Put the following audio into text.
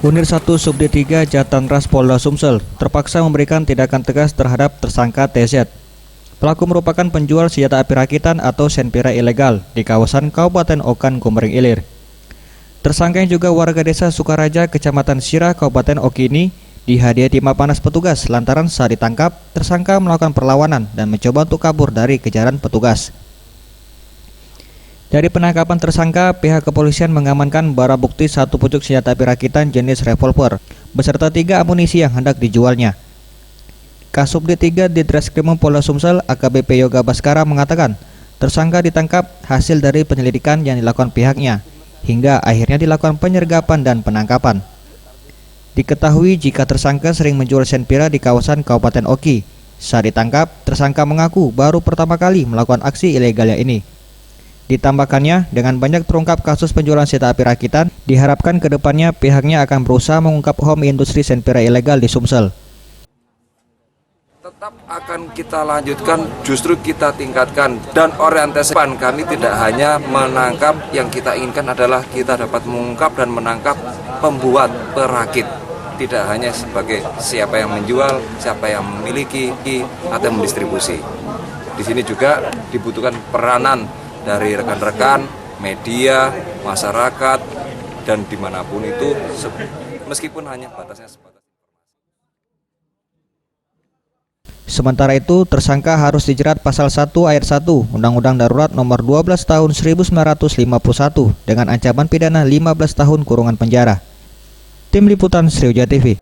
Unit 1 Subdit 3 Jatantras Polda Sumsel terpaksa memberikan tindakan tegas terhadap tersangka TZ. Pelaku merupakan penjual senjata api rakitan atau senpira ilegal di kawasan Kabupaten Okan Komering Ilir. Tersangka yang juga warga desa Sukaraja, Kecamatan Sirah, Kabupaten Oki ini dihadiahi timah panas petugas lantaran saat ditangkap, tersangka melakukan perlawanan dan mencoba untuk kabur dari kejaran petugas. Dari penangkapan tersangka, pihak kepolisian mengamankan barang bukti satu pucuk senjata api rakitan jenis revolver beserta 3 amunisi yang hendak dijualnya. Kasubdit 3 Ditreskrimum Polda Sumsel AKBP Yoga Baskara mengatakan, tersangka ditangkap hasil dari penyelidikan yang dilakukan pihaknya, hingga akhirnya dilakukan penyergapan dan penangkapan. Diketahui jika tersangka sering menjual senpira di kawasan Kabupaten Oki. Saat ditangkap, tersangka mengaku baru pertama kali melakukan aksi ilegalnya ini. Ditambahkannya, dengan banyak terungkap kasus penjualan senjata api rakitan, diharapkan kedepannya pihaknya akan berusaha mengungkap home industri senpira ilegal di Sumsel. Tetap akan kita lanjutkan, justru kita tingkatkan, dan orientasi kami tidak hanya menangkap, yang kita inginkan adalah kita dapat mengungkap dan menangkap pembuat, perakit. Tidak hanya sebagai siapa yang menjual, siapa yang memiliki atau mendistribusi. Di sini juga dibutuhkan peranan dari rekan-rekan, media, masyarakat, dan dimanapun itu, meskipun hanya batasnya sebatas. Sementara itu, tersangka harus dijerat pasal 1 ayat 1 Undang-Undang Darurat Nomor 12 Tahun 1951 dengan ancaman pidana 15 tahun kurungan penjara. Tim Liputan Sriwijaya TV.